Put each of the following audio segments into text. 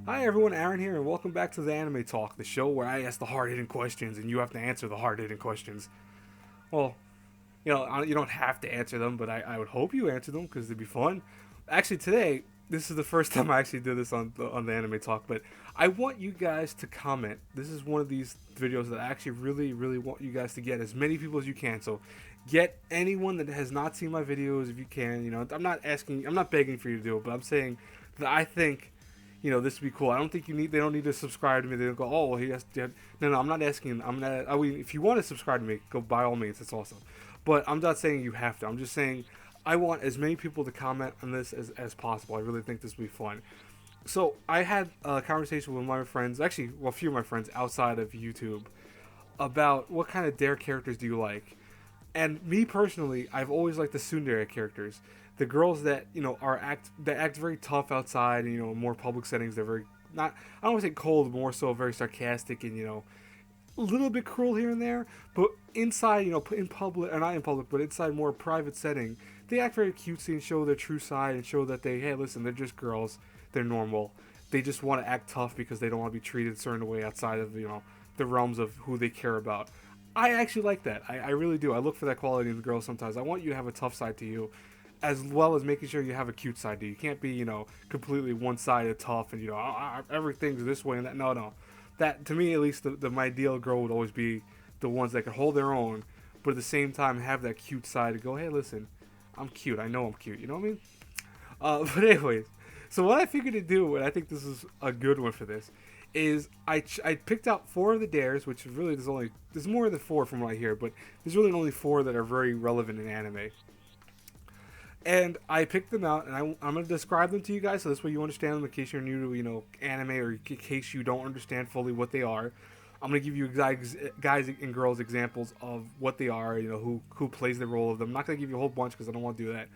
Hi everyone, Aaron here, and welcome back to the Anime Talk, the show where I ask the hard-hitting questions and you have to answer the hard-hitting questions. Well, you don't have to answer them, but I would hope you answer them because it'd be fun. Actually, today this is the first time I actually do this on the Anime Talk, but I want you guys to comment. This is one of these videos that I actually really want you guys to get as many people as you can. So get anyone that has not seen my videos if you can. I'm not begging for you to do it, but I'm saying that I think this would be cool. I don't think they don't need to subscribe to me. They don't go, oh, well, he has to. No, I'm not asking. I'm not. I mean, if you want to subscribe to me, go by all means. It's awesome. But I'm not saying you have to. I'm just saying I want as many people to comment on this as possible. I really think this will be fun. So I had a conversation with my friends, actually, well, a few of my friends outside of YouTube, about what kind of Dare characters do you like. And me personally, I've always liked the tsundere characters, the girls that that act very tough outside, and in more public settings they're very not. I don't want to say cold, but more so very sarcastic and a little bit cruel here and there. But inside, in public, or not in public, but inside more private setting, they act very cutesy and show their true side and show that hey, listen, they're just girls, they're normal. They just want to act tough because they don't want to be treated a certain way outside of the realms of who they care about. I actually like that. I really do. I look for that quality in the girls sometimes. I want you to have a tough side to you, as well as making sure you have a cute side to you. You can't be, completely one-sided tough and, everything's this way and that. No, no. That, to me at least, my ideal girl would always be the ones that can hold their own, but at the same time have that cute side to go, hey, listen, I'm cute. I know I'm cute. You know what I mean? But anyways, so what I figured to do, and I think this is a good one for this, is I picked out four of the dares, which really there's more than four from what I hear, but there's really only four that are very relevant in anime. And I picked them out, and I'm going to describe them to you guys, so this way you understand them in case you're new to anime, or in case you don't understand fully what they are. I'm going to give you guys and girls examples of what they are, who plays the role of them. I'm not going to give you a whole bunch because I don't want to do that.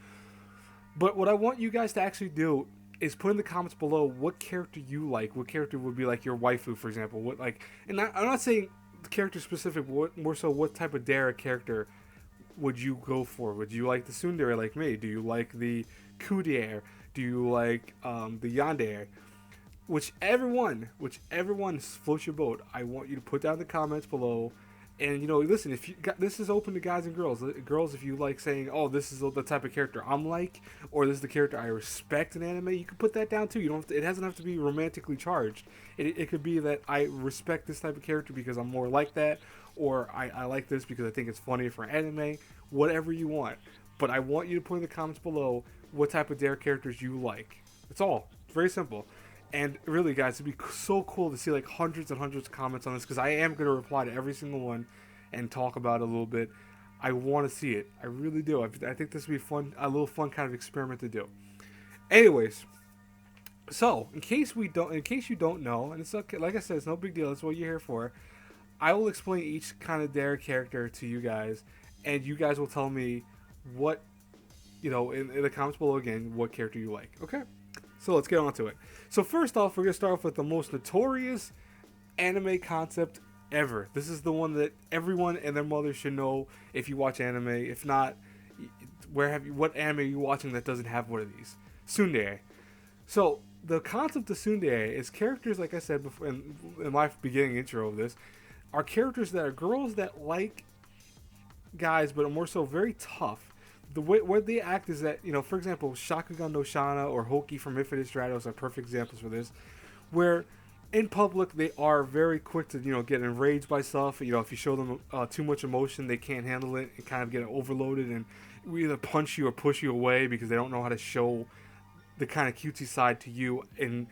But what I want you guys to actually do is put in the comments below what character you like. What character would be like your waifu, for example. What like, and I'm not saying character specific. What more so? What type of Dare character would you go for? Would you like the tsundere like me? Do you like the kudere? Do you like the yandere? Whichever one floats your boat, I want you to put down in the comments below. And listen, if you got, this is open to guys and girls. Girls, if you like saying, "Oh, this is the type of character I'm like," or "This is the character I respect in anime," you can put that down too. You don't. It doesn't have to be romantically charged. It could be that I respect this type of character because I'm more like that, or I like this because I think it's funny for anime. Whatever you want, but I want you to put in the comments below what type of Dare characters you like. It's all. It's very simple. And really, guys, it'd be so cool to see like hundreds and hundreds of comments on this because I am going to reply to every single one and talk about it a little bit. I want to see it. I really do. I think this would be fun, a little fun kind of experiment to do. Anyways, so in case you don't know, and it's okay, like I said, it's no big deal. That's what you're here for. I will explain each kind of Dare character to you guys, and you guys will tell me what in the comments below again what character you like. Okay. So let's get on to it. So first off, we're going to start off with the most notorious anime concept ever. This is the one that everyone and their mother should know if you watch anime. If not, what anime are you watching that doesn't have one of these? Tsundere. So the concept of tsundere is characters, like I said before in my beginning intro of this, are characters that are girls that like guys but are more so very tough. The way what they act is that for example, Shakugan no Shana or Hoki from Infinite Stratos are perfect examples for this, where in public they are very quick to get enraged by stuff. If you show them too much emotion, they can't handle it and kind of get overloaded and either punch you or push you away because they don't know how to show the kind of cutesy side to you in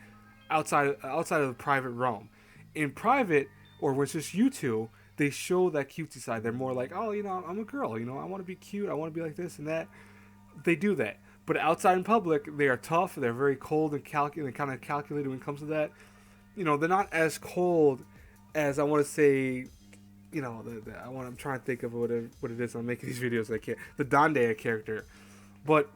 outside of the private realm. In private, or when it's just you two, they show that cutesy side. They're more like, oh, I'm a girl. I want to be cute. I want to be like this and that. They do that. But outside in public, they are tough. They're very cold and kind of calculated when it comes to that. They're not as cold as I want to say. I'm trying to think of what it is. I'm making these videos. I can't. The Dande character, but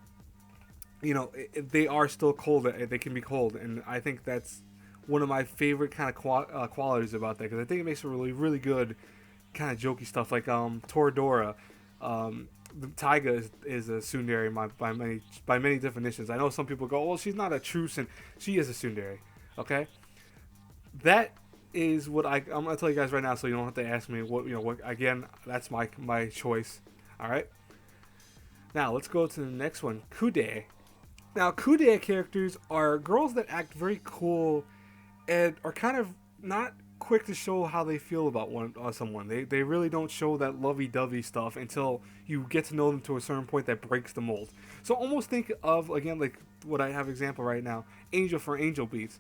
they are still cold. They can be cold, and I think that's one of my favorite kind of qualities about that because I think it makes a really really good kind of jokey stuff like Toradora. The Taiga is a tsundere by many definitions. I know some people go, well, she's not a true sin. She is a tsundere. Okay, that is what I'm gonna tell you guys right now, so you don't have to ask me what what. Again, that's my choice. All right. Now let's go to the next one, kude. Now kude characters are girls that act very cool and are kind of not quick to show how they feel about someone. They really don't show that lovey-dovey stuff until you get to know them to a certain point that breaks the mold. So almost think of, again, like what I have example right now, Angel for Angel Beats.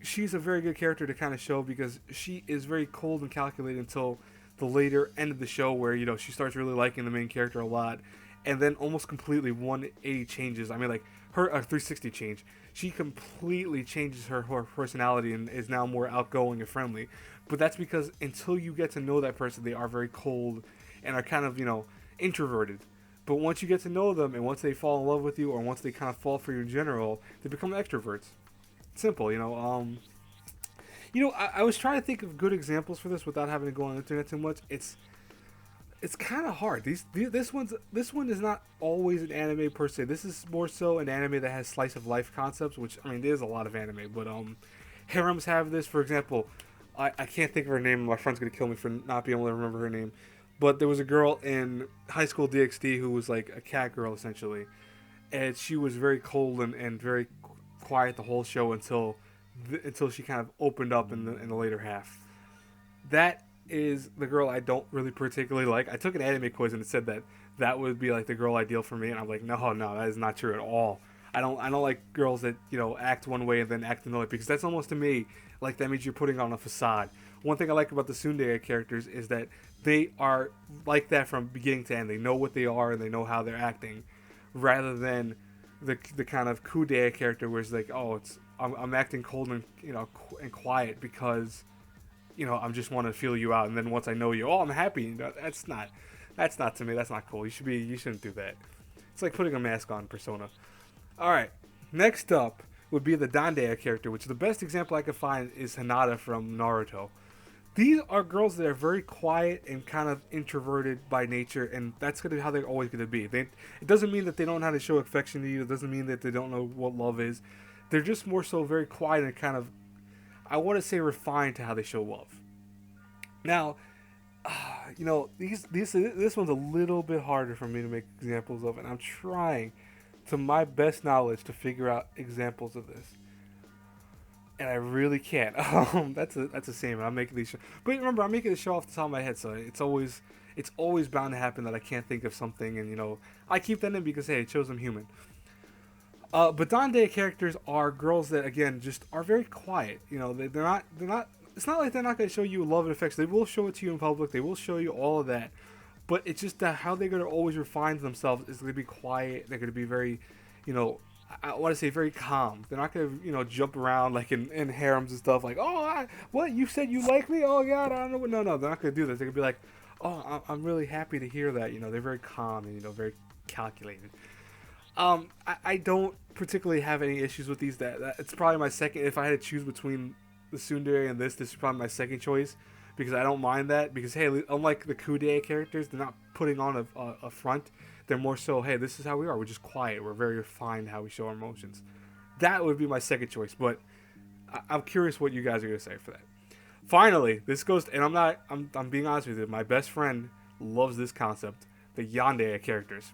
She's a very good character to kind of show because she is very cold and calculated until the later end of the show where she starts really liking the main character a lot, and then almost completely 180 changes. I mean, like her 360 change. She completely changes her personality and is now more outgoing and friendly. But that's because until you get to know that person, they are very cold and are kind of introverted. But once you get to know them and once they fall in love with you or once they kind of fall for you in general, they become extroverts. Simple. I was trying to think of good examples for this without having to go on the internet too much. It's kind of hard. This one is not always an anime per se. This is more so an anime that has slice of life concepts, which I mean there's a lot of anime, but harems have this. For example, I can't think of her name. My friend's gonna kill me for not being able to remember her name. But there was a girl in High School DxD who was like a cat girl essentially, and she was very cold and very quiet the whole show until she kind of opened up in the later half. That is the girl I don't really particularly like. I took an anime quiz and it said that would be like the girl ideal for me, and I'm like, no, that is not true at all. I don't like girls that act one way and then act another, because that's almost to me like that means you're putting on a facade. One thing I like about the tsundere characters is that they are like that from beginning to end. They know what they are and they know how they're acting, rather than the kind of kude character where it's like, oh, I'm acting cold and and quiet because I'm just want to feel you out, and then once I know you, oh, I'm happy. That's not to me. That's not cool. You shouldn't do that. It's like putting a mask on Persona. All right, next up would be the Dere character, which the best example I could find is Hinata from Naruto. These are girls that are very quiet and kind of introverted by nature, and that's how they're always going to be. It doesn't mean that they don't know how to show affection to you. It doesn't mean that they don't know what love is. They're just more so very quiet and kind of, I want to say, refined to how they show love. Now, this one's a little bit harder for me to make examples of, and I'm trying to my best knowledge to figure out examples of this, and I really can't. That's a shame. I'm making these, but remember, I'm making the show off the top of my head, so it's always bound to happen that I can't think of something, and I keep that in because hey, it shows I'm human. But Dere characters are girls that again just are very quiet. They're not. It's not like they're not going to show you love and affection. They will show it to you in public. They will show you all of that. But it's just that how they're going to always refine themselves is going to be quiet. They're going to be very, I want to say very calm. They're not going to, jump around like in harems and stuff like, oh, what? You said you like me? Oh, God, I don't know. No, they're not going to do that. They're going to be like, oh, I'm really happy to hear that. They're very calm and, very calculated. I don't particularly have any issues with these. That it's probably my second. If I had to choose between the tsundere and this is probably my second choice, because I don't mind that, because hey, unlike the kude characters, they're not putting on a front. They're more so, hey, this is how we are. We're just quiet. We're very refined how we show our emotions. That would be my second choice, but I'm curious what you guys are going to say for that. Finally, this goes, and I'm being honest with you, my best friend loves this concept, the yandere characters.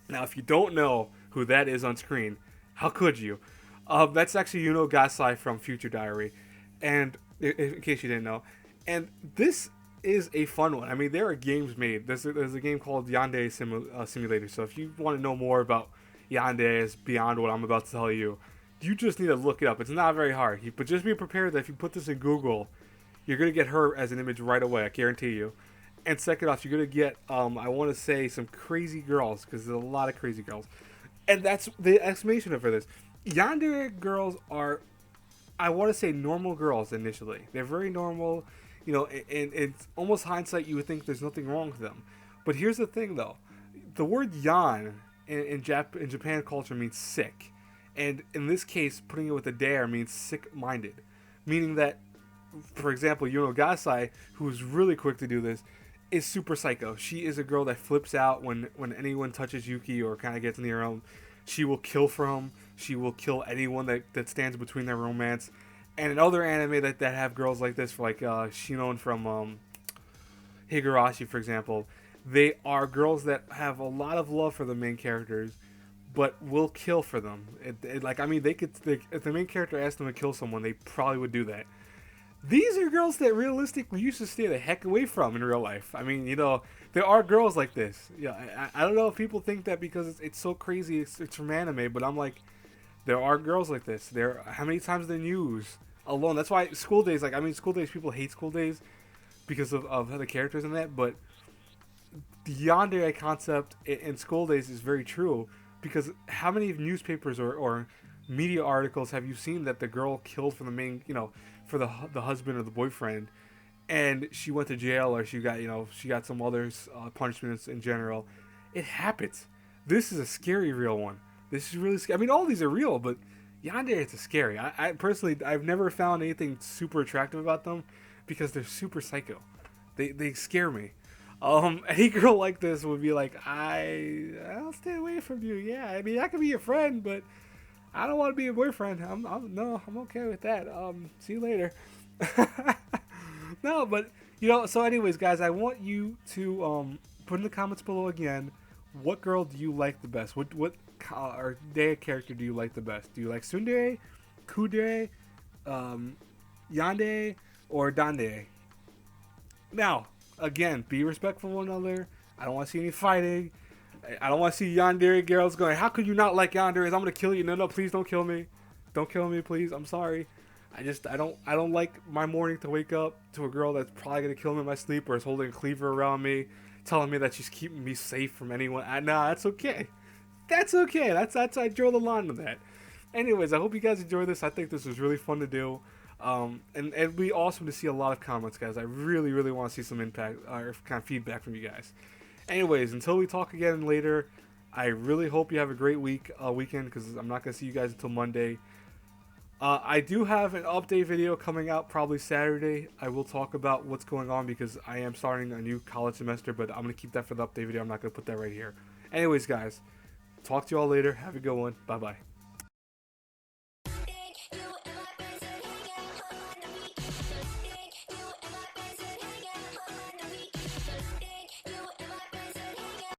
Now, if you don't know who that is on screen, how could you? That's actually Gasai from Future Diary, and in case you didn't know, and this is a fun one. I mean, there are games made. There's a game called Yandere Simulator. So if you want to know more about yanderes beyond what I'm about to tell you, you just need to look it up. It's not very hard, but just be prepared that if you put this in Google, you're gonna get her as an image right away. I guarantee you. And second off, you're gonna get I want to say some crazy girls, because there's a lot of crazy girls, and that's the explanation for this. Yandere girls are, I want to say, normal girls initially. They're very normal, and it's almost hindsight you would think there's nothing wrong with them. But here's the thing though, the word yan in Japan culture means sick, and in this case, putting it with a dare means sick-minded, meaning that, for example, Gasai, who's really quick to do this, is super psycho. She is a girl that flips out when anyone touches Yuki or kind of gets near him. She will kill for him. She will kill anyone that stands between their romance. And another anime that have girls like this, like Shinon from Higurashi, for example, they are girls that have a lot of love for the main characters, but will kill for them. Like, I mean, if the main character asked them to kill someone, they probably would do that. These are girls that realistically you should stay the heck away from in real life. I mean, there are girls like this. Yeah, I don't know if people think that because it's so crazy, it's from anime, but I'm like, there are girls like this. How many times the news alone? That's why school days, like, I mean, school days, people hate school days because of the characters in that, but the yandere concept in school days is very true because how many newspapers or media articles have you seen that the girl killed for the main, for the husband or the boyfriend, and she went to jail or she got some other punishments in general? It happens. This is a scary real one. This is really scary. I mean, all these are real, but yandere, it's a scary. I personally, I've never found anything super attractive about them because they're super psycho. They scare me. Any girl like this would be like, I'll stay away from you. Yeah, I mean, I could be your friend, but I don't want to be your boyfriend. I'm okay with that. See you later. No, but so anyways, guys, I want you to put in the comments below again, what girl do you like the best? What or Dere character do you like the best? Do you like tsundere, kudere, yandere, or dandere? Now, again, be respectful of one another. I don't want to see any fighting. I don't want to see yandere girls going, how could you not like yanderes? I'm gonna kill you. No, please don't kill me. Don't kill me, please. I'm sorry. I don't like my morning to wake up to a girl that's probably gonna kill me in my sleep or is holding a cleaver around me, telling me that she's keeping me safe from anyone. Nah, that's okay. That's okay. That's I draw the line on that. Anyways, I hope you guys enjoyed this. I think this was really fun to do. And it'd be awesome to see a lot of comments, guys. I really, really want to see some impact or kind of feedback from you guys. Anyways, until we talk again later, I really hope you have a great weekend, because I'm not going to see you guys until Monday. I do have an update video coming out probably Saturday. I will talk about what's going on because I am starting a new college semester, but I'm going to keep that for the update video. I'm not going to put that right here. Anyways, guys, talk to you all later. Have a good one. Bye-bye.